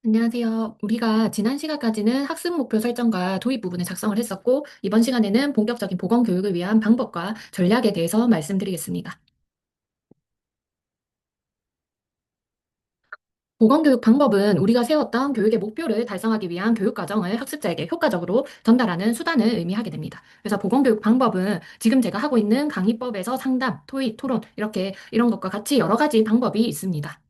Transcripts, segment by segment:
안녕하세요. 우리가 지난 시간까지는 학습 목표 설정과 도입 부분을 작성을 했었고, 이번 시간에는 본격적인 보건 교육을 위한 방법과 전략에 대해서 말씀드리겠습니다. 보건 교육 방법은 우리가 세웠던 교육의 목표를 달성하기 위한 교육 과정을 학습자에게 효과적으로 전달하는 수단을 의미하게 됩니다. 그래서 보건 교육 방법은 지금 제가 하고 있는 강의법에서 상담, 토의, 토론 이렇게 이런 것과 같이 여러 가지 방법이 있습니다.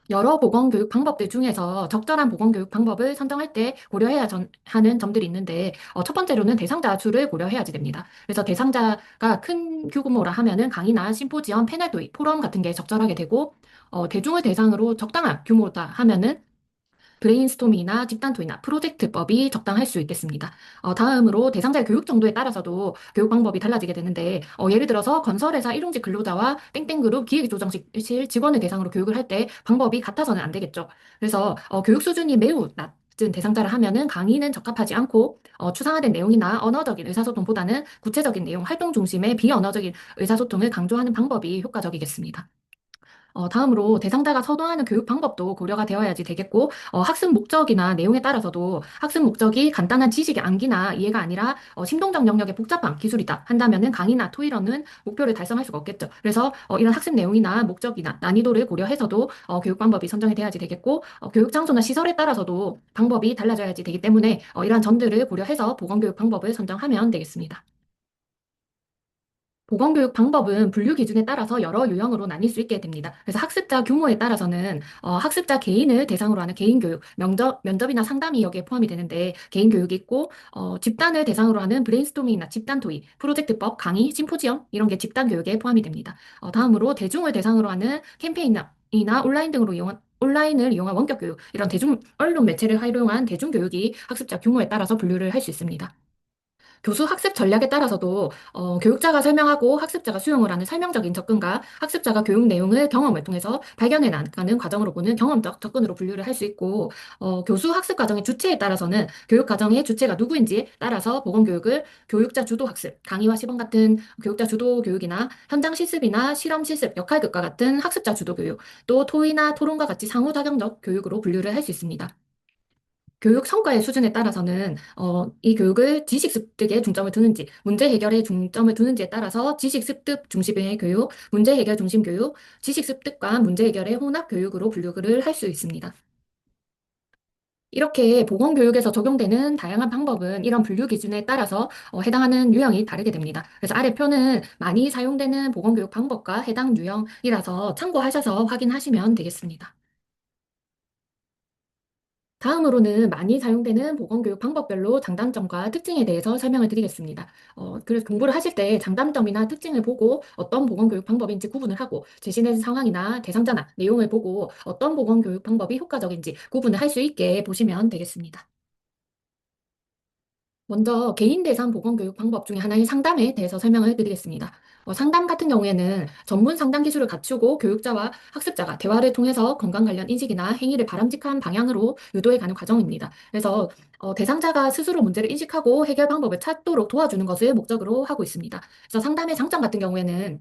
여러 보건교육 방법들 중에서 적절한 보건교육 방법을 선정할 때 하는 점들이 있는데, 첫 번째로는 대상자 수를 고려해야지 됩니다. 그래서 대상자가 큰 규모라 하면은 강의나 심포지엄, 패널 토의, 포럼 같은 게 적절하게 되고, 대중을 대상으로 적당한 규모다 하면은 브레인스토밍이나 집단 토의나 프로젝트법이 적당할 수 있겠습니다. 다음으로 대상자의 교육 정도에 따라서도 교육 방법이 달라지게 되는데, 예를 들어서 건설회사 일용직 근로자와 땡땡그룹 기획조정실 직원을 대상으로 교육을 할 때 방법이 같아서는 안 되겠죠. 그래서 교육 수준이 매우 낮은 대상자를 하면은 강의는 적합하지 않고, 추상화된 내용이나 언어적인 의사소통보다는 구체적인 내용, 활동 중심의 비언어적인 의사소통을 강조하는 방법이 효과적이겠습니다. 다음으로 대상자가 선호하는 교육 방법도 고려가 되어야지 되겠고, 학습 목적이나 내용에 따라서도 학습 목적이 간단한 지식의 암기나 이해가 아니라 심동적 영역의 복잡한 기술이다 한다면은 강의나 토의로는 목표를 달성할 수가 없겠죠. 그래서 이런 학습 내용이나 목적이나 난이도를 고려해서도 교육 방법이 선정이 돼야지 되겠고, 교육 장소나 시설에 따라서도 방법이 달라져야지 되기 때문에 이러한 점들을 고려해서 보건교육 방법을 선정하면 되겠습니다. 보건교육 방법은 분류 기준에 따라서 여러 유형으로 나뉠 수 있게 됩니다. 그래서 학습자 규모에 따라서는 학습자 개인을 대상으로 하는 개인 교육, 면접이나 상담이 여기에 포함이 되는데 개인 교육이 있고, 집단을 대상으로 하는 브레인스토밍이나 집단 토의, 프로젝트법, 강의, 심포지엄 이런 게 집단 교육에 포함이 됩니다. 다음으로 대중을 대상으로 하는 캠페인이나 온라인을 이용한 원격 교육, 이런 대중 언론 매체를 활용한 대중 교육이 학습자 규모에 따라서 분류를 할 수 있습니다. 교수 학습 전략에 따라서도 교육자가 설명하고 학습자가 수용을 하는 설명적인 접근과 학습자가 교육 내용을 경험을 통해서 발견해 나가는 과정으로 보는 경험적 접근으로 분류를 할 수 있고, 교수 학습 과정의 주체에 따라서는 교육 과정의 주체가 누구인지에 따라서 보건교육을 교육자 주도 학습, 강의와 시범 같은 교육자 주도 교육이나 현장 실습이나 실험 실습, 역할극과 같은 학습자 주도 교육, 또 토의나 토론과 같이 상호작용적 교육으로 분류를 할 수 있습니다. 교육 성과의 수준에 따라서는 이 교육을 지식 습득에 중점을 두는지, 문제 해결에 중점을 두는지에 따라서 지식 습득 중심의 교육, 문제 해결 중심 교육, 지식 습득과 문제 해결의 혼합 교육으로 분류를 할 수 있습니다. 이렇게 보건교육에서 적용되는 다양한 방법은 이런 분류 기준에 따라서 해당하는 유형이 다르게 됩니다. 그래서 아래 표는 많이 사용되는 보건교육 방법과 해당 유형이라서 참고하셔서 확인하시면 되겠습니다. 다음으로는 많이 사용되는 보건교육 방법별로 장단점과 특징에 대해서 설명을 드리겠습니다. 그래서 공부를 하실 때 장단점이나 특징을 보고 어떤 보건교육 방법인지 구분을 하고 제시된 상황이나 대상자나 내용을 보고 어떤 보건교육 방법이 효과적인지 구분을 할 수 있게 보시면 되겠습니다. 먼저 개인 대상 보건교육 방법 중에 하나인 상담에 대해서 설명을 드리겠습니다. 상담 같은 경우에는 전문 상담 기술을 갖추고 교육자와 학습자가 대화를 통해서 건강 관련 인식이나 행위를 바람직한 방향으로 유도해 가는 과정입니다. 그래서 대상자가 스스로 문제를 인식하고 해결 방법을 찾도록 도와주는 것을 목적으로 하고 있습니다. 그래서 상담의 장점 같은 경우에는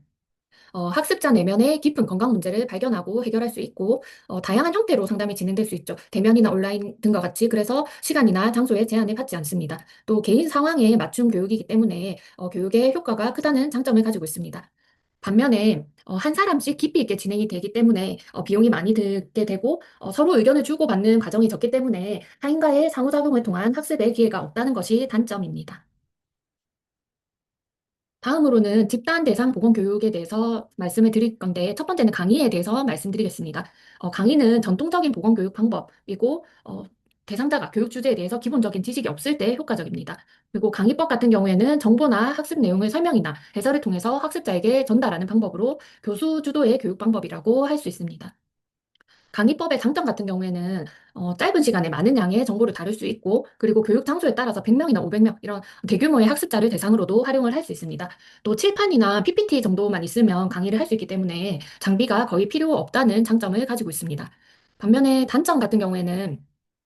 학습자 내면의 깊은 건강 문제를 발견하고 해결할 수 있고, 다양한 형태로 상담이 진행될 수 있죠. 대면이나 온라인 등과 같이. 그래서 시간이나 장소에 제한을 받지 않습니다. 또 개인 상황에 맞춘 교육이기 때문에 교육의 효과가 크다는 장점을 가지고 있습니다. 반면에 한 사람씩 깊이 있게 진행이 되기 때문에 비용이 많이 들게 되고, 서로 의견을 주고받는 과정이 적기 때문에 타인과의 상호작용을 통한 학습의 기회가 없다는 것이 단점입니다. 다음으로는 집단 대상 보건 교육에 대해서 말씀을 드릴 건데, 첫 번째는 강의에 대해서 말씀드리겠습니다. 강의는 전통적인 보건 교육 방법이고, 대상자가 교육 주제에 대해서 기본적인 지식이 없을 때 효과적입니다. 그리고 강의법 같은 경우에는 정보나 학습 내용의 설명이나 해설을 통해서 학습자에게 전달하는 방법으로 교수 주도의 교육 방법이라고 할 수 있습니다. 강의법의 장점 같은 경우에는 짧은 시간에 많은 양의 정보를 다룰 수 있고, 그리고 교육 장소에 따라서 100명이나 500명 이런 대규모의 학습자를 대상으로도 활용을 할 수 있습니다. 또 칠판이나 PPT 정도만 있으면 강의를 할 수 있기 때문에 장비가 거의 필요 없다는 장점을 가지고 있습니다. 반면에 단점 같은 경우에는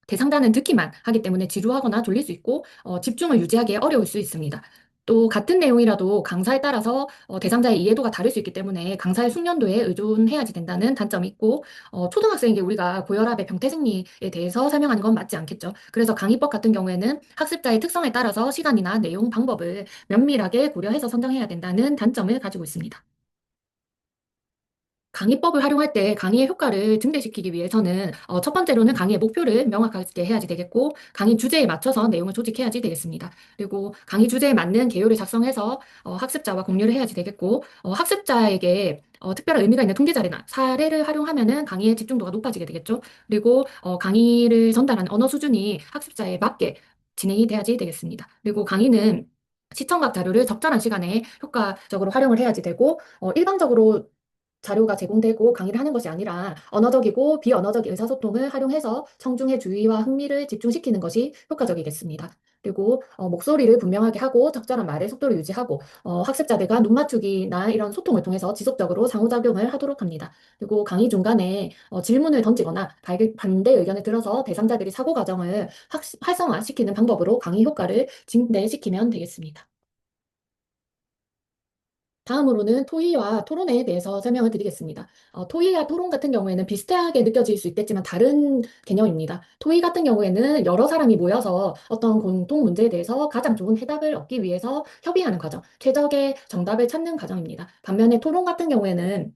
대상자는 듣기만 하기 때문에 지루하거나 졸릴 수 있고, 집중을 유지하기 어려울 수 있습니다. 또 같은 내용이라도 강사에 따라서 대상자의 이해도가 다를 수 있기 때문에 강사의 숙련도에 의존해야지 된다는 단점이 있고 초등학생에게 우리가 고혈압의 병태생리에 대해서 설명하는 건 맞지 않겠죠. 그래서 강의법 같은 경우에는 학습자의 특성에 따라서 시간이나 내용, 방법을 면밀하게 고려해서 선정해야 된다는 단점을 가지고 있습니다. 강의법을 활용할 때 강의의 효과를 증대시키기 위해서는 첫 번째로는 강의의 목표를 명확하게 해야지 되겠고 강의 주제에 맞춰서 내용을 조직해야지 되겠습니다. 그리고 강의 주제에 맞는 개요를 작성해서 학습자와 공유를 해야지 되겠고 학습자에게 특별한 의미가 있는 통계 자료나 사례를 활용하면은 강의의 집중도가 높아지게 되겠죠. 그리고 강의를 전달하는 언어 수준이 학습자에 맞게 진행이 돼야지 되겠습니다. 그리고 강의는 시청각 자료를 적절한 시간에 효과적으로 활용을 해야지 되고 일방적으로 자료가 제공되고 강의를 하는 것이 아니라 언어적이고 비언어적 의사소통을 활용해서 청중의 주의와 흥미를 집중시키는 것이 효과적이겠습니다. 그리고 목소리를 분명하게 하고 적절한 말의 속도를 유지하고 학습자들과 눈 맞추기나 이런 소통을 통해서 지속적으로 상호작용을 하도록 합니다. 그리고 강의 중간에 질문을 던지거나 반대 의견을 들어서 대상자들이 사고 과정을 활성화시키는 방법으로 강의 효과를 증대시키면 되겠습니다. 다음으로는 토의와 토론에 대해서 설명을 드리겠습니다. 토의와 토론 같은 경우에는 비슷하게 느껴질 수 있겠지만 다른 개념입니다. 토의 같은 경우에는 여러 사람이 모여서 어떤 공통 문제에 대해서 가장 좋은 해답을 얻기 위해서 협의하는 과정, 최적의 정답을 찾는 과정입니다. 반면에 토론 같은 경우에는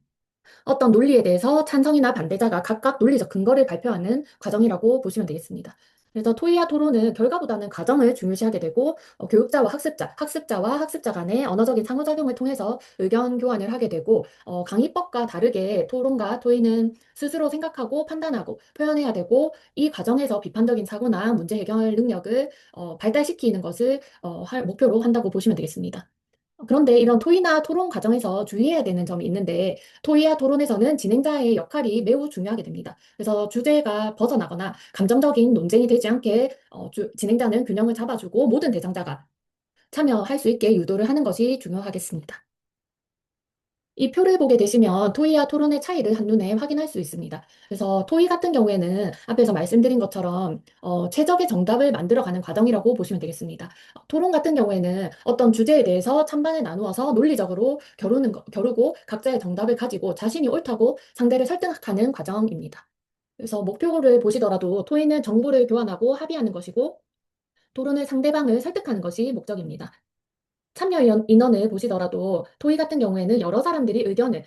어떤 논리에 대해서 찬성이나 반대자가 각각 논리적 근거를 발표하는 과정이라고 보시면 되겠습니다. 그래서 토의와 토론은 결과보다는 과정을 중요시하게 되고 교육자와 학습자, 학습자와 학습자 간의 언어적인 상호작용을 통해서 의견 교환을 하게 되고 강의법과 다르게 토론과 토의는 스스로 생각하고 판단하고 표현해야 되고 이 과정에서 비판적인 사고나 문제 해결 능력을 발달시키는 것을 목표로 한다고 보시면 되겠습니다. 그런데 이런 토의나 토론 과정에서 주의해야 되는 점이 있는데 토의와 토론에서는 진행자의 역할이 매우 중요하게 됩니다. 그래서 주제가 벗어나거나 감정적인 논쟁이 되지 않게 진행자는 균형을 잡아주고 모든 대상자가 참여할 수 있게 유도를 하는 것이 중요하겠습니다. 이 표를 보게 되시면 토의와 토론의 차이를 한눈에 확인할 수 있습니다. 그래서 토의 같은 경우에는 앞에서 말씀드린 것처럼 최적의 정답을 만들어가는 과정이라고 보시면 되겠습니다. 토론 같은 경우에는 어떤 주제에 대해서 찬반을 나누어서 논리적으로 겨루고 각자의 정답을 가지고 자신이 옳다고 상대를 설득하는 과정입니다. 그래서 목표를 보시더라도 토의는 정보를 교환하고 합의하는 것이고 토론은 상대방을 설득하는 것이 목적입니다. 참여 인원을 보시더라도 토의 같은 경우에는 여러 사람들이 의견을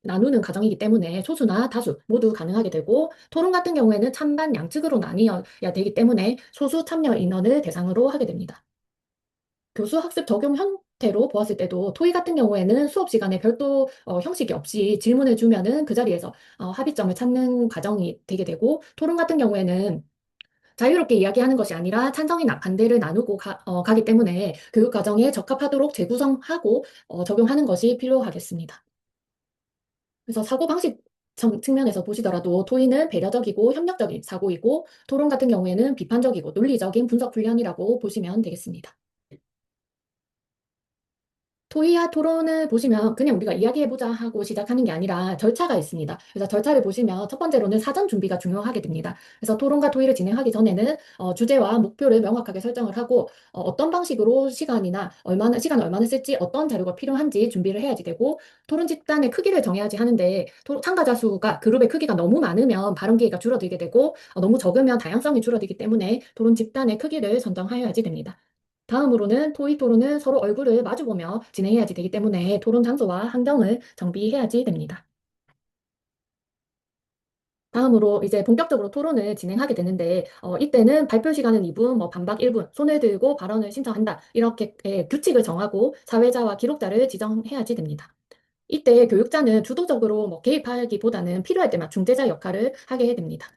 나누는 과정이기 때문에 소수나 다수 모두 가능하게 되고 토론 같은 경우에는 찬반 양측으로 나뉘어야 되기 때문에 소수 참여 인원을 대상으로 하게 됩니다. 교수 학습 적용 형태로 보았을 때도 토의 같은 경우에는 수업 시간에 별도 형식이 없이 질문을 주면은 그 자리에서 합의점을 찾는 과정이 되게 되고 토론 같은 경우에는 자유롭게 이야기하는 것이 아니라 찬성이나 반대를 나누고 가기 때문에 교육 과정에 적합하도록 재구성하고 적용하는 것이 필요하겠습니다. 그래서 사고방식 측면에서 보시더라도 토의는 배려적이고 협력적인 사고이고 토론 같은 경우에는 비판적이고 논리적인 분석 훈련이라고 보시면 되겠습니다. 토의와 토론을 보시면 그냥 우리가 이야기해보자 하고 시작하는 게 아니라 절차가 있습니다. 그래서 절차를 보시면 첫 번째로는 사전 준비가 중요하게 됩니다. 그래서 토론과 토의를 진행하기 전에는 주제와 목표를 명확하게 설정을 하고 떤 방식으로 시간을 얼마나 쓸지 어떤 자료가 필요한지 준비를 해야지 되고 토론 집단의 크기를 정해야지 하는데 참가자 수가 그룹의 크기가 너무 많으면 발언 기회가 줄어들게 되고 너무 적으면 다양성이 줄어들기 때문에 토론 집단의 크기를 선정하여야지 됩니다. 다음으로는 토의 토론은 서로 얼굴을 마주보며 진행해야지 되기 때문에 토론 장소와 환경을 정비해야지 됩니다. 다음으로 이제 본격적으로 토론을 진행하게 되는데 이때는 발표 시간은 2분, 뭐 반박 1분, 손을 들고 발언을 신청한다. 이렇게 규칙을 정하고 사회자와 기록자를 지정해야지 됩니다. 이때 교육자는 주도적으로 뭐 개입하기보다는 필요할 때만 중재자 역할을 하게 됩니다.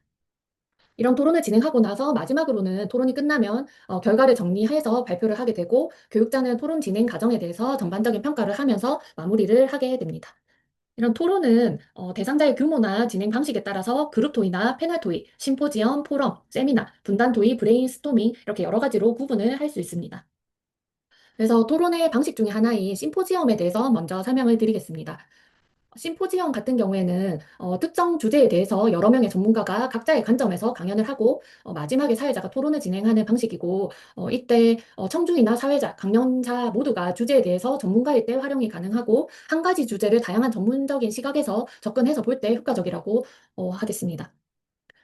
이런 토론을 진행하고 나서 마지막으로는 토론이 끝나면 결과를 정리해서 발표를 하게 되고 교육자는 토론 진행 과정에 대해서 전반적인 평가를 하면서 마무리를 하게 됩니다. 이런 토론은 대상자의 규모나 진행 방식에 따라서 그룹 토의나 패널 토의, 심포지엄, 포럼, 세미나, 분단 토의, 브레인스토밍 이렇게 여러 가지로 구분을 할 수 있습니다. 그래서 토론의 방식 중에 하나인 심포지엄에 대해서 먼저 설명을 드리겠습니다. 심포지엄 같은 경우에는 특정 주제에 대해서 여러 명의 전문가가 각자의 관점에서 강연을 하고 마지막에 사회자가 토론을 진행하는 방식이고 이때 청중이나 사회자, 강연자 모두가 주제에 대해서 전문가일 때 활용이 가능하고 한 가지 주제를 다양한 전문적인 시각에서 접근해서 볼 때 효과적이라고 하겠습니다.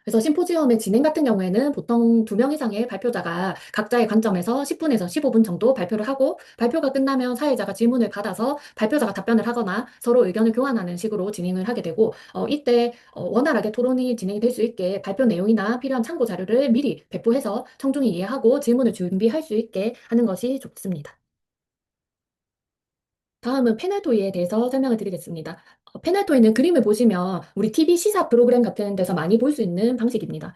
그래서 심포지엄의 진행 같은 경우에는 보통 2명 이상의 발표자가 각자의 관점에서 10분에서 15분 정도 발표를 하고 발표가 끝나면 사회자가 질문을 받아서 발표자가 답변을 하거나 서로 의견을 교환하는 식으로 진행을 하게 되고 이때 원활하게 토론이 진행이 될 수 있게 발표 내용이나 필요한 참고 자료를 미리 배포해서 청중이 이해하고 질문을 준비할 수 있게 하는 것이 좋습니다. 다음은 패널 토의에 대해서 설명을 드리겠습니다. 패널 토의는 그림을 보시면 우리 TV 시사 프로그램 같은 데서 많이 볼 수 있는 방식입니다.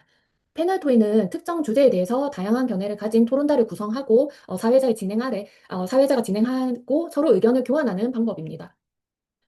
패널 토의는 특정 주제에 대해서 다양한 견해를 가진 토론자를 구성하고 사회자가 진행하고 서로 의견을 교환하는 방법입니다.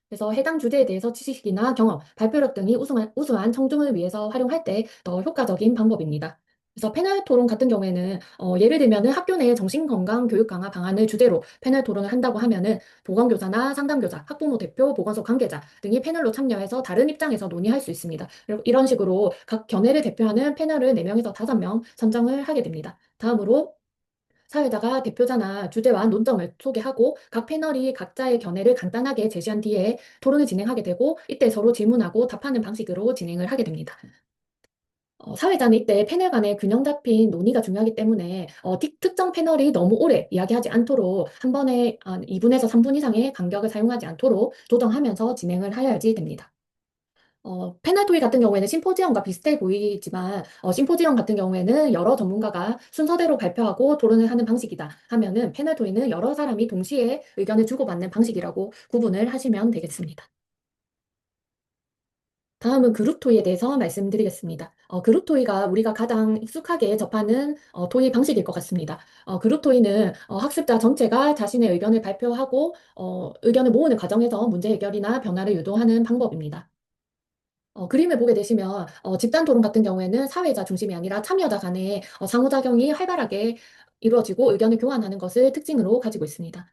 그래서 해당 주제에 대해서 지식이나 경험, 발표력 등이 우수한 청중을 위해서 활용할 때 더 효과적인 방법입니다. 그래서 패널 토론 같은 경우에는 예를 들면은 학교 내 정신건강 교육 강화 방안을 주제로 패널 토론을 한다고 하면은 보건교사나 상담교사, 학부모 대표, 보건소 관계자 등이 패널로 참여해서 다른 입장에서 논의할 수 있습니다. 그리고 이런 식으로 각 견해를 대표하는 패널을 4명에서 5명 선정을 하게 됩니다. 다음으로 사회자가 대표자나 주제와 논점을 소개하고 각 패널이 각자의 견해를 간단하게 제시한 뒤에 토론을 진행하게 되고 이때 서로 질문하고 답하는 방식으로 진행을 하게 됩니다. 사회자는 이때 패널 간의 균형 잡힌 논의가 중요하기 때문에 특정 패널이 너무 오래 이야기하지 않도록 한 번에 2분에서 3분 이상의 간격을 사용하지 않도록 조정하면서 진행을 하여야지 됩니다. 패널 토의 같은 경우에는 심포지엄과 비슷해 보이지만 심포지엄 같은 경우에는 여러 전문가가 순서대로 발표하고 토론을 하는 방식이다 하면은 패널 토의는 여러 사람이 동시에 의견을 주고받는 방식이라고 구분을 하시면 되겠습니다. 다음은 그룹 토의에 대해서 말씀드리겠습니다. 그룹 토의가 우리가 가장 익숙하게 접하는 토의 방식일 것 같습니다. 그룹 토의는 학습자 전체가 자신의 의견을 발표하고 의견을 모으는 과정에서 문제 해결이나 변화를 유도하는 방법입니다. 그림을 보게 되시면 집단 토론 같은 경우에는 사회자 중심이 아니라 참여자 간의 상호작용이 활발하게 이루어지고 의견을 교환하는 것을 특징으로 가지고 있습니다.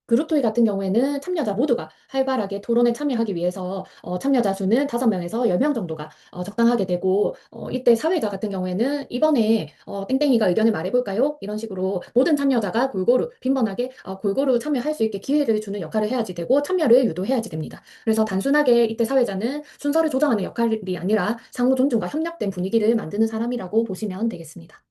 그룹 토의 같은 경우에는 참여자 모두가 활발하게 토론에 참여하기 위해서 참여자 수는 5명에서 10명 정도가 적당하게 되고 이때 사회자 같은 경우에는 이번에 땡땡이가 의견을 말해볼까요? 이런 식으로 모든 참여자가 골고루 빈번하게 골고루 참여할 수 있게 기회를 주는 역할을 해야지 되고 참여를 유도해야지 됩니다. 그래서 단순하게 이때 사회자는 순서를 조정하는 역할이 아니라 상호 존중과 협력된 분위기를 만드는 사람이라고 보시면 되겠습니다.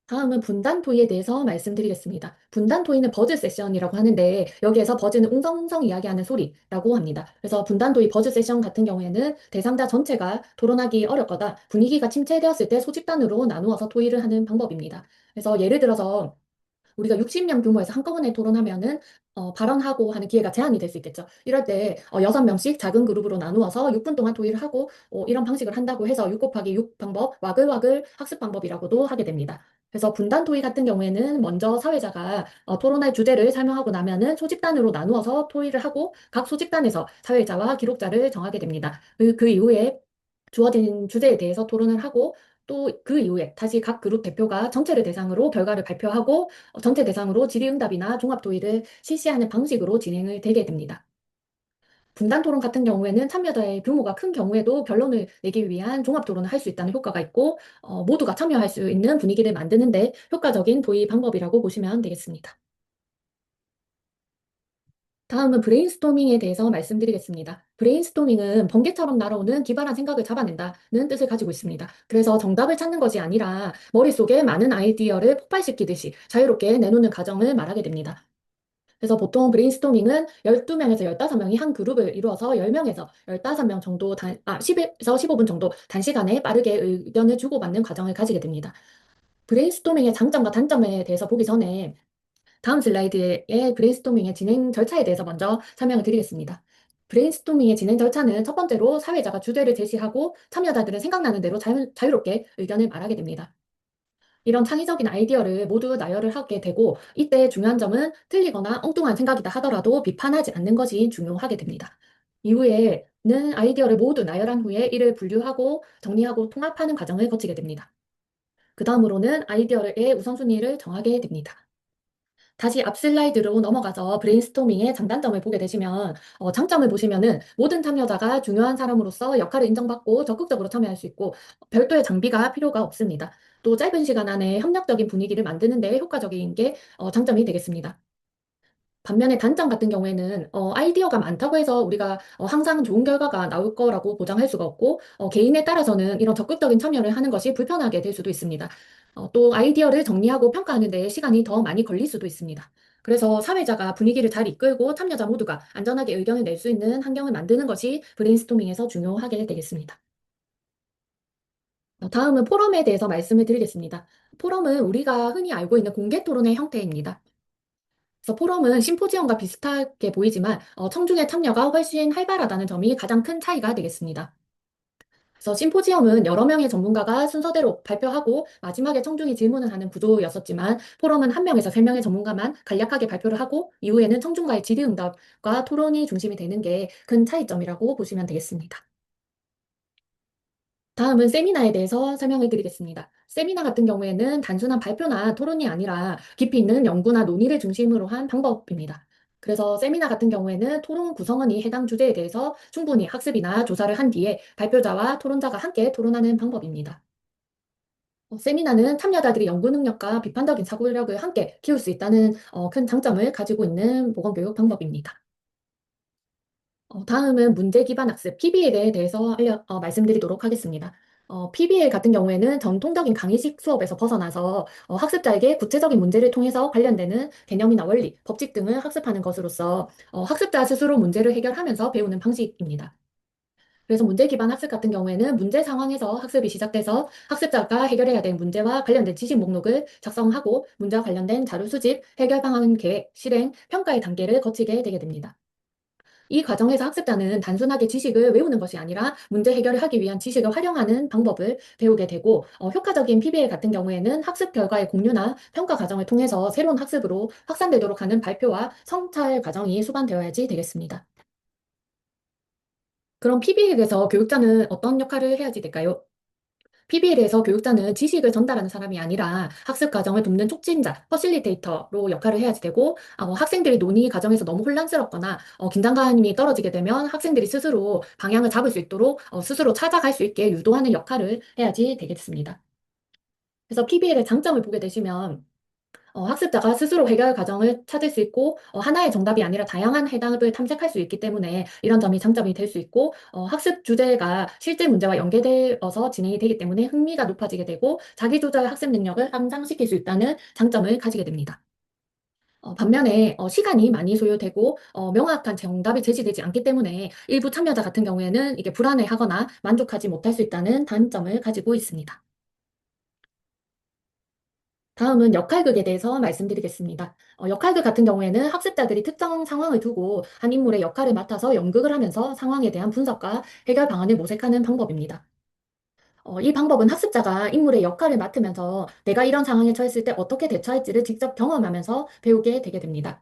다음은 분단 토의에 대해서 말씀드리겠습니다. 분단 토의는 버즈 세션이라고 하는데 여기에서 버즈는 웅성웅성 이야기하는 소리라고 합니다. 그래서 분단 토의 버즈 세션 같은 경우에는 대상자 전체가 토론하기 어렵거나 분위기가 침체되었을 때 소집단으로 나누어서 토의를 하는 방법입니다. 그래서 예를 들어서 우리가 60명 규모에서 한꺼번에 토론하면은 발언하고 하는 기회가 제한이 될 수 있겠죠. 이럴 때 6명씩 작은 그룹으로 나누어서 6분 동안 토의를 하고 이런 방식을 한다고 해서 6 곱하기 6 방법, 와글와글 학습 방법이라고도 하게 됩니다. 그래서 분단 토의 같은 경우에는 먼저 사회자가 토론할 주제를 설명하고 나면은 소집단으로 나누어서 토의를 하고 각 소집단에서 사회자와 기록자를 정하게 됩니다. 그 이후에 주어진 주제에 대해서 토론을 하고 또 그 이후에 다시 각 그룹 대표가 전체를 대상으로 결과를 발표하고 전체 대상으로 질의응답이나 종합토의를 실시하는 방식으로 진행을 되게 됩니다. 분단 토론 같은 경우에는 참여자의 규모가 큰 경우에도 결론을 내기 위한 종합 토론을 할 수 있다는 효과가 있고 모두가 참여할 수 있는 분위기를 만드는데 효과적인 도의 방법이라고 보시면 되겠습니다. 다음은 브레인스토밍에 대해서 말씀드리겠습니다. 브레인스토밍은 번개처럼 날아오는 기발한 생각을 잡아낸다는 뜻을 가지고 있습니다. 그래서 정답을 찾는 것이 아니라 머릿속에 많은 아이디어를 폭발시키듯이 자유롭게 내놓는 과정을 말하게 됩니다. 그래서 보통 브레인스토밍은 12명에서 15명이 한 그룹을 이루어서 10명에서 15명 정도 10에서 15분 정도 단시간에 빠르게 의견을 주고받는 과정을 가지게 됩니다. 브레인스토밍의 장점과 단점에 대해서 보기 전에 다음 슬라이드의 브레인스토밍의 진행 절차에 대해서 먼저 설명을 드리겠습니다. 브레인스토밍의 진행 절차는 첫 번째로 사회자가 주제를 제시하고 참여자들은 생각나는 대로 자유롭게 의견을 말하게 됩니다. 이런 창의적인 아이디어를 모두 나열을 하게 되고 이때 중요한 점은 틀리거나 엉뚱한 생각이다 하더라도 비판하지 않는 것이 중요하게 됩니다. 이후에는 아이디어를 모두 나열한 후에 이를 분류하고 정리하고 통합하는 과정을 거치게 됩니다. 그 다음으로는 아이디어의 우선순위를 정하게 됩니다. 다시 앞 슬라이드로 넘어가서 브레인스토밍의 장단점을 보게 되시면 장점을 보시면은 모든 참여자가 중요한 사람으로서 역할을 인정받고 적극적으로 참여할 수 있고 별도의 장비가 필요가 없습니다. 또 짧은 시간 안에 협력적인 분위기를 만드는 데 효과적인 게 장점이 되겠습니다. 반면에 단점 같은 경우에는 아이디어가 많다고 해서 우리가 항상 좋은 결과가 나올 거라고 보장할 수가 없고 개인에 따라서는 이런 적극적인 참여를 하는 것이 불편하게 될 수도 있습니다. 또 아이디어를 정리하고 평가하는 데 시간이 더 많이 걸릴 수도 있습니다. 그래서 사회자가 분위기를 잘 이끌고 참여자 모두가 안전하게 의견을 낼 수 있는 환경을 만드는 것이 브레인스토밍에서 중요하게 되겠습니다. 다음은 포럼에 대해서 말씀을 드리겠습니다. 포럼은 우리가 흔히 알고 있는 공개 토론의 형태입니다. 그래서 포럼은 심포지엄과 비슷하게 보이지만 청중의 참여가 훨씬 활발하다는 점이 가장 큰 차이가 되겠습니다. 그래서 심포지엄은 여러 명의 전문가가 순서대로 발표하고 마지막에 청중이 질문을 하는 구조였었지만 포럼은 한 명에서 세 명의 전문가만 간략하게 발표를 하고 이후에는 청중과의 질의응답과 토론이 중심이 되는 게 큰 차이점이라고 보시면 되겠습니다. 다음은 세미나에 대해서 설명을 드리겠습니다. 세미나 같은 경우에는 단순한 발표나 토론이 아니라 깊이 있는 연구나 논의를 중심으로 한 방법입니다. 그래서 세미나 같은 경우에는 토론 구성원이 해당 주제에 대해서 충분히 학습이나 조사를 한 뒤에 발표자와 토론자가 함께 토론하는 방법입니다. 세미나는 참여자들이 연구 능력과 비판적인 사고력을 함께 키울 수 있다는 큰 장점을 가지고 있는 보건교육 방법입니다. 다음은 문제 기반 학습 PBL에 대해서 말씀드리도록 하겠습니다. PBL 같은 경우에는 전통적인 강의식 수업에서 벗어나서 학습자에게 구체적인 문제를 통해서 관련되는 개념이나 원리, 법칙 등을 학습하는 것으로서 학습자 스스로 문제를 해결하면서 배우는 방식입니다. 그래서 문제 기반 학습 같은 경우에는 문제 상황에서 학습이 시작돼서 학습자가 해결해야 될 문제와 관련된 지식 목록을 작성하고 문제와 관련된 자료 수집, 해결 방안 계획, 실행, 평가의 단계를 거치게 되게 됩니다. 이 과정에서 학습자는 단순하게 지식을 외우는 것이 아니라 문제 해결을 하기 위한 지식을 활용하는 방법을 배우게 되고 효과적인 PBL 같은 경우에는 학습 결과의 공유나 평가 과정을 통해서 새로운 학습으로 확산되도록 하는 발표와 성찰 과정이 수반되어야지 되겠습니다. 그럼 PBL에서 교육자는 어떤 역할을 해야지 될까요? PBL에서 교육자는 지식을 전달하는 사람이 아니라 학습 과정을 돕는 촉진자, 퍼실리테이터로 역할을 해야지 되고, 학생들이 논의 과정에서 너무 혼란스럽거나 긴장감이 떨어지게 되면 학생들이 스스로 방향을 잡을 수 있도록 스스로 찾아갈 수 있게 유도하는 역할을 해야지 되겠습니다. 그래서 PBL의 장점을 보게 되시면 학습자가 스스로 해결 과정을 찾을 수 있고 하나의 정답이 아니라 다양한 해답을 탐색할 수 있기 때문에 이런 점이 장점이 될 수 있고 학습 주제가 실제 문제와 연계되어서 진행이 되기 때문에 흥미가 높아지게 되고 자기조절 학습 능력을 향상시킬 수 있다는 장점을 가지게 됩니다. 반면에 시간이 많이 소요되고 명확한 정답이 제시되지 않기 때문에 일부 참여자 같은 경우에는 이게 불안해하거나 만족하지 못할 수 있다는 단점을 가지고 있습니다. 다음은 역할극에 대해서 말씀드리겠습니다. 역할극 같은 경우에는 학습자들이 특정 상황을 두고 한 인물의 역할을 맡아서 연극을 하면서 상황에 대한 분석과 해결 방안을 모색하는 방법입니다. 이 방법은 학습자가 인물의 역할을 맡으면서 내가 이런 상황에 처했을 때 어떻게 대처할지를 직접 경험하면서 배우게 되게 됩니다.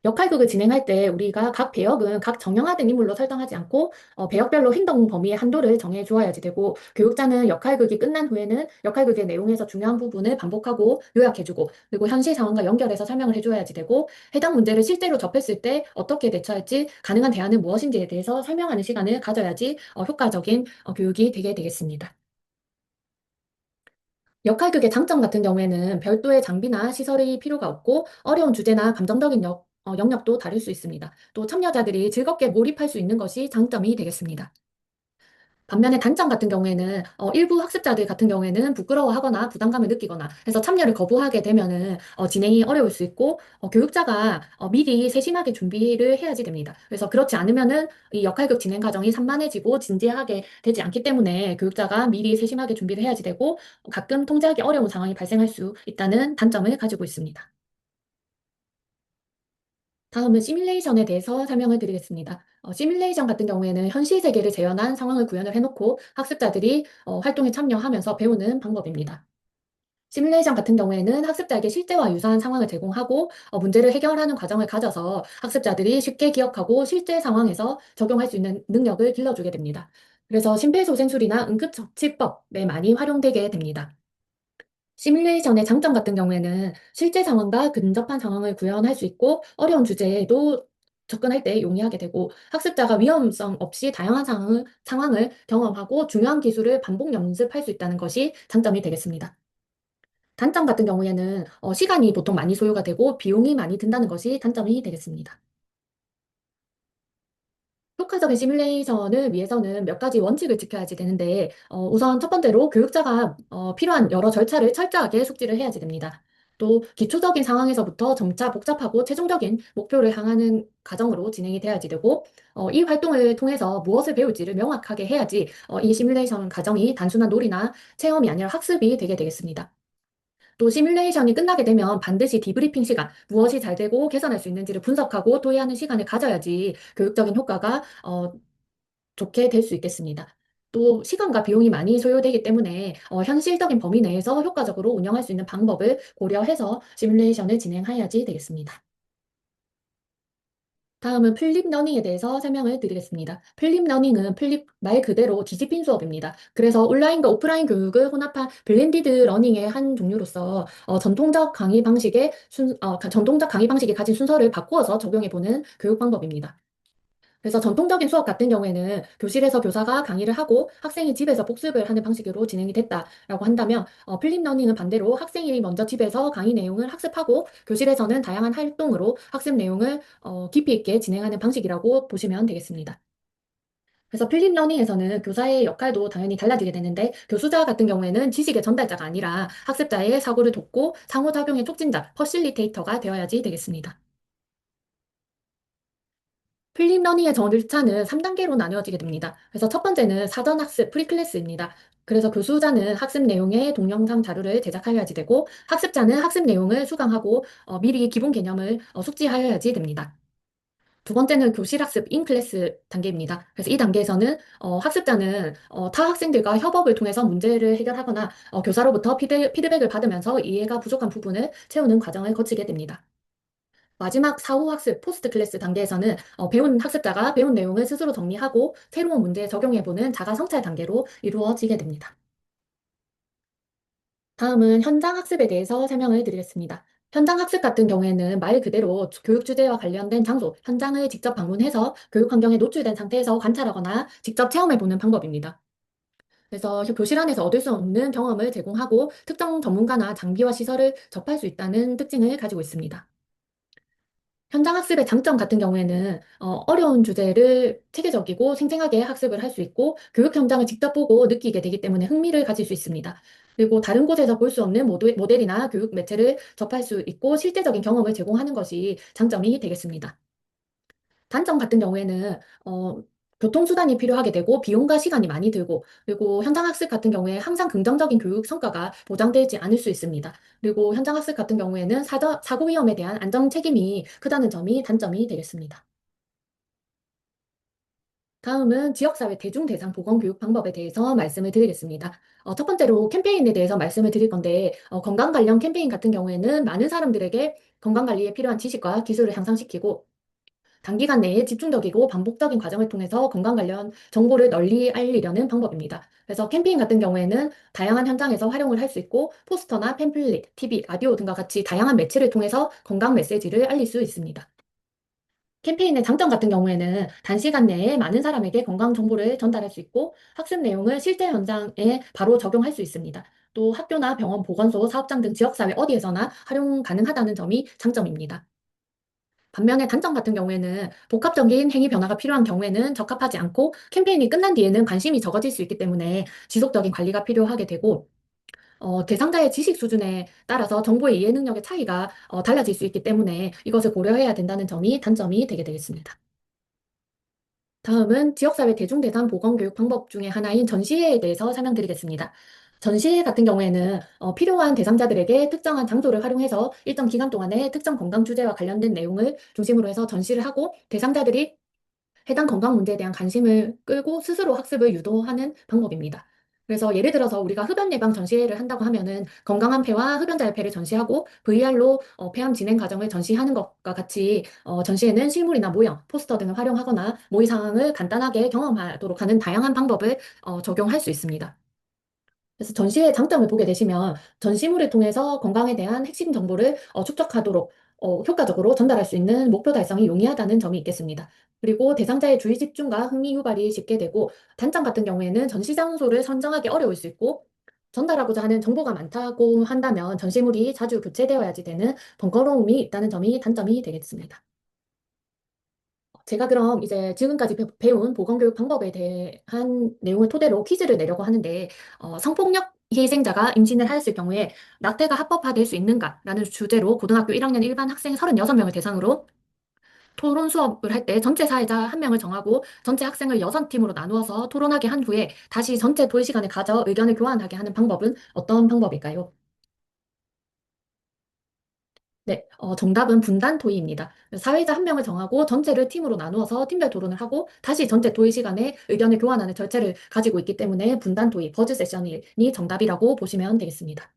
역할극을 진행할 때 우리가 각 배역은 각 정형화된 인물로 설정하지 않고 배역별로 행동 범위의 한도를 정해 주어야지 되고 교육자는 역할극이 끝난 후에는 역할극의 내용에서 중요한 부분을 반복하고 요약해주고 그리고 현실 상황과 연결해서 설명을 해줘야지 되고 해당 문제를 실제로 접했을 때 어떻게 대처할지 가능한 대안은 무엇인지에 대해서 설명하는 시간을 가져야지 효과적인 교육이 되게 되겠습니다. 역할극의 장점 같은 경우에는 별도의 장비나 시설이 필요가 없고 어려운 주제나 감정적인 영역도 다룰 수 있습니다. 또 참여자들이 즐겁게 몰입할 수 있는 것이 장점이 되겠습니다. 반면에 단점 같은 경우에는 일부 학습자들 같은 경우에는 부끄러워하거나 부담감을 느끼거나 해서 참여를 거부하게 되면은 진행이 어려울 수 있고 교육자가 미리 세심하게 준비를 해야지 됩니다. 그래서 그렇지 않으면은 이 역할극 진행 과정이 산만해지고 진지하게 되지 않기 때문에 교육자가 미리 세심하게 준비를 해야지 되고 가끔 통제하기 어려운 상황이 발생할 수 있다는 단점을 가지고 있습니다. 다음은 시뮬레이션에 대해서 설명을 드리겠습니다. 시뮬레이션 같은 경우에는 현실 세계를 재현한 상황을 구현을 해놓고 학습자들이 활동에 참여하면서 배우는 방법입니다. 시뮬레이션 같은 경우에는 학습자에게 실제와 유사한 상황을 제공하고 문제를 해결하는 과정을 가져서 학습자들이 쉽게 기억하고 실제 상황에서 적용할 수 있는 능력을 길러주게 됩니다. 그래서 심폐소생술이나 응급처치법에 많이 활용되게 됩니다. 시뮬레이션의 장점 같은 경우에는 실제 상황과 근접한 상황을 구현할 수 있고 어려운 주제에도 접근할 때 용이하게 되고 학습자가 위험성 없이 다양한 상황을 경험하고 중요한 기술을 반복 연습할 수 있다는 것이 장점이 되겠습니다. 단점 같은 경우에는 시간이 보통 많이 소요가 되고 비용이 많이 든다는 것이 단점이 되겠습니다. 효과적인 시뮬레이션을 위해서는 몇 가지 원칙을 지켜야지 되는데, 우선 첫 번째로 교육자가 필요한 여러 절차를 철저하게 숙지를 해야지 됩니다. 또 기초적인 상황에서부터 점차 복잡하고 최종적인 목표를 향하는 과정으로 진행이 돼야지 되고, 이 활동을 통해서 무엇을 배울지를 명확하게 해야지 이 시뮬레이션 과정이 단순한 놀이나 체험이 아니라 학습이 되게 되겠습니다. 또 시뮬레이션이 끝나게 되면 반드시 디브리핑 시간, 무엇이 잘 되고 개선할 수 있는지를 분석하고 토의하는 시간을 가져야지 교육적인 효과가 좋게 될 수 있겠습니다. 또 시간과 비용이 많이 소요되기 때문에 현실적인 범위 내에서 효과적으로 운영할 수 있는 방법을 고려해서 시뮬레이션을 진행해야지 되겠습니다. 다음은 플립 러닝에 대해서 설명을 드리겠습니다. 플립 러닝은 플립 말 그대로 뒤집힌 수업입니다. 그래서 온라인과 오프라인 교육을 혼합한 블렌디드 러닝의 한 종류로서 전통적 강의 방식이 가진 순서를 바꾸어서 적용해 보는 교육 방법입니다. 그래서 전통적인 수업 같은 경우에는 교실에서 교사가 강의를 하고 학생이 집에서 복습을 하는 방식으로 진행이 됐다라고 한다면 플립 러닝은 반대로 학생이 먼저 집에서 강의 내용을 학습하고 교실에서는 다양한 활동으로 학습 내용을 깊이 있게 진행하는 방식이라고 보시면 되겠습니다. 그래서 플립 러닝에서는 교사의 역할도 당연히 달라지게 되는데 교수자 같은 경우에는 지식의 전달자가 아니라 학습자의 사고를 돕고 상호작용의 촉진자, 퍼실리테이터가 되어야지 되겠습니다. 플립 러닝의 절차는 3단계로 나누어지게 됩니다. 그래서 첫 번째는 사전 학습 프리클래스입니다. 그래서 교수자는 학습 내용의 동영상 자료를 제작하여야지 되고 학습자는 학습 내용을 수강하고 미리 기본 개념을 숙지하여야지 됩니다. 두 번째는 교실 학습 인클래스 단계입니다. 그래서 이 단계에서는 학습자는 타 학생들과 협업을 통해서 문제를 해결하거나 교사로부터 피드백을 받으면서 이해가 부족한 부분을 채우는 과정을 거치게 됩니다. 마지막 사후 학습 포스트 클래스 단계에서는 배운 학습자가 배운 내용을 스스로 정리하고 새로운 문제에 적용해보는 자가 성찰 단계로 이루어지게 됩니다. 다음은 현장 학습에 대해서 설명을 드리겠습니다. 현장 학습 같은 경우에는 말 그대로 교육 주제와 관련된 장소, 현장을 직접 방문해서 교육 환경에 노출된 상태에서 관찰하거나 직접 체험해보는 방법입니다. 그래서 교실 안에서 얻을 수 없는 경험을 제공하고 특정 전문가나 장비와 시설을 접할 수 있다는 특징을 가지고 있습니다. 현장 학습의 장점 같은 경우에는 어려운 주제를 체계적이고 생생하게 학습을 할 수 있고 교육 현장을 직접 보고 느끼게 되기 때문에 흥미를 가질 수 있습니다. 그리고 다른 곳에서 볼 수 없는 모델이나 교육 매체를 접할 수 있고 실제적인 경험을 제공하는 것이 장점이 되겠습니다. 단점 같은 경우에는 교통수단이 필요하게 되고 비용과 시간이 많이 들고 그리고 현장학습 같은 경우에 항상 긍정적인 교육 성과가 보장되지 않을 수 있습니다. 그리고 현장학습 같은 경우에는 사고 위험에 대한 안전 책임이 크다는 점이 단점이 되겠습니다. 다음은 지역사회 대중대상 보건교육 방법에 대해서 말씀을 드리겠습니다. 첫 번째로 캠페인에 대해서 말씀을 드릴 건데, 건강 관련 캠페인 같은 경우에는 많은 사람들에게 건강관리에 필요한 지식과 기술을 향상시키고, 단기간 내에 집중적이고 반복적인 과정을 통해서 건강 관련 정보를 널리 알리려는 방법입니다. 그래서 캠페인 같은 경우에는 다양한 현장에서 활용을 할 수 있고 포스터나 팸플릿, TV, 라디오 등과 같이 다양한 매체를 통해서 건강 메시지를 알릴 수 있습니다. 캠페인의 장점 같은 경우에는 단시간 내에 많은 사람에게 건강 정보를 전달할 수 있고 학습 내용을 실제 현장에 바로 적용할 수 있습니다. 또 학교나 병원, 보건소, 사업장 등 지역사회 어디에서나 활용 가능하다는 점이 장점입니다. 반면에 단점 같은 경우에는 복합적인 행위 변화가 필요한 경우에는 적합하지 않고 캠페인이 끝난 뒤에는 관심이 적어질 수 있기 때문에 지속적인 관리가 필요하게 되고 대상자의 지식 수준에 따라서 정보의 이해 능력의 차이가 달라질 수 있기 때문에 이것을 고려해야 된다는 점이 단점이 되게 되겠습니다. 다음은 지역사회 대중대상 보건교육 방법 중에 하나인 전시회에 대해서 설명드리겠습니다. 전시회 같은 경우에는 필요한 대상자들에게 특정한 장소를 활용해서 일정 기간 동안에 특정 건강 주제와 관련된 내용을 중심으로 해서 전시를 하고 대상자들이 해당 건강 문제에 대한 관심을 끌고 스스로 학습을 유도하는 방법입니다. 그래서 예를 들어서 우리가 흡연 예방 전시회를 한다고 하면은 건강한 폐와 흡연자의 폐를 전시하고 VR로 폐암 진행 과정을 전시하는 것과 같이 전시회는 실물이나 모형, 포스터 등을 활용하거나 모의 상황을 간단하게 경험하도록 하는 다양한 방법을 적용할 수 있습니다. 그래서 전시의 장점을 보게 되시면 전시물을 통해서 건강에 대한 핵심 정보를 축적하도록 효과적으로 전달할 수 있는 목표 달성이 용이하다는 점이 있겠습니다. 그리고 대상자의 주의 집중과 흥미 유발이 쉽게 되고 단점 같은 경우에는 전시 장소를 선정하기 어려울 수 있고 전달하고자 하는 정보가 많다고 한다면 전시물이 자주 교체되어야지 되는 번거로움이 있다는 점이 단점이 되겠습니다. 제가 그럼 이제 지금까지 배운 보건교육 방법에 대한 내용을 토대로 퀴즈를 내려고 하는데, 성폭력 희생자가 임신을 하였을 경우에 낙태가 합법화될 수 있는가라는 주제로 고등학교 1학년 일반 학생 36명을 대상으로 토론 수업을 할 때 전체 사회자 한 명을 정하고 전체 학생을 6팀으로 나누어서 토론하게 한 후에 다시 전체 토의 시간을 가져 의견을 교환하게 하는 방법은 어떤 방법일까요? 네, 정답은 분단 토의입니다. 사회자 한 명을 정하고 전체를 팀으로 나누어서 팀별 토론을 하고 다시 전체 토의 시간에 의견을 교환하는 절차를 가지고 있기 때문에 분단 토의, 버즈 세션이 정답이라고 보시면 되겠습니다.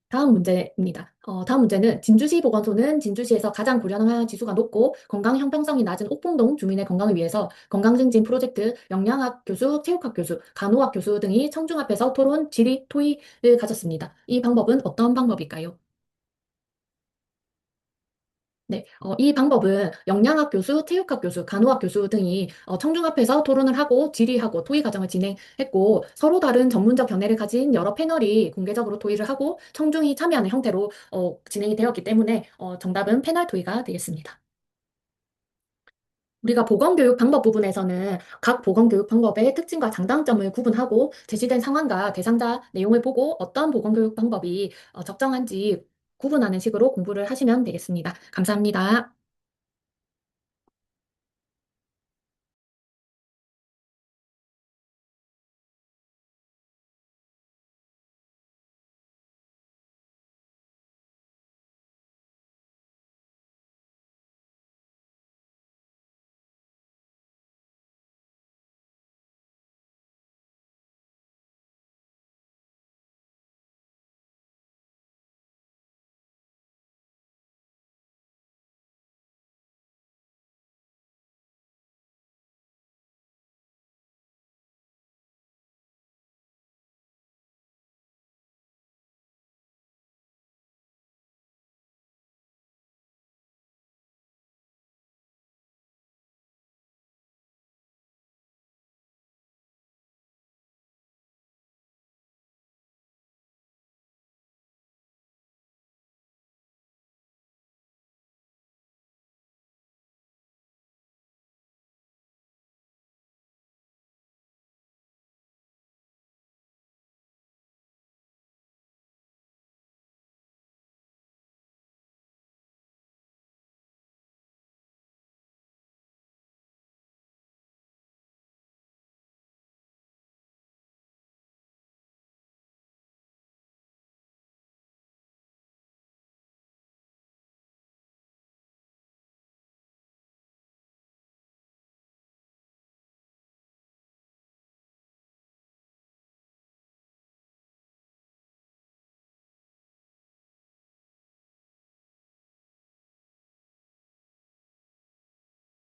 다음 문제입니다. 다음 문제는 진주시 보건소는 진주시에서 가장 고령화 지수가 높고 건강 형평성이 낮은 옥봉동 주민의 건강을 위해서 건강증진 프로젝트, 영양학 교수, 체육학 교수, 간호학 교수 등이 청중 앞에서 토론, 질의, 토의를 가졌습니다. 이 방법은 어떤 방법일까요? 네, 이 방법은 영양학 교수, 체육학 교수, 간호학 교수 등이 청중 앞에서 토론을 하고 질의하고 토의 과정을 진행했고 서로 다른 전문적 견해를 가진 여러 패널이 공개적으로 토의를 하고 청중이 참여하는 형태로 진행이 되었기 때문에 정답은 패널 토의가 되겠습니다. 우리가 보건교육 방법 부분에서는 각 보건교육 방법의 특징과 장단점을 구분하고 제시된 상황과 대상자 내용을 보고 어떤 보건교육 방법이 적정한지 구분하는 식으로 공부를 하시면 되겠습니다. 감사합니다.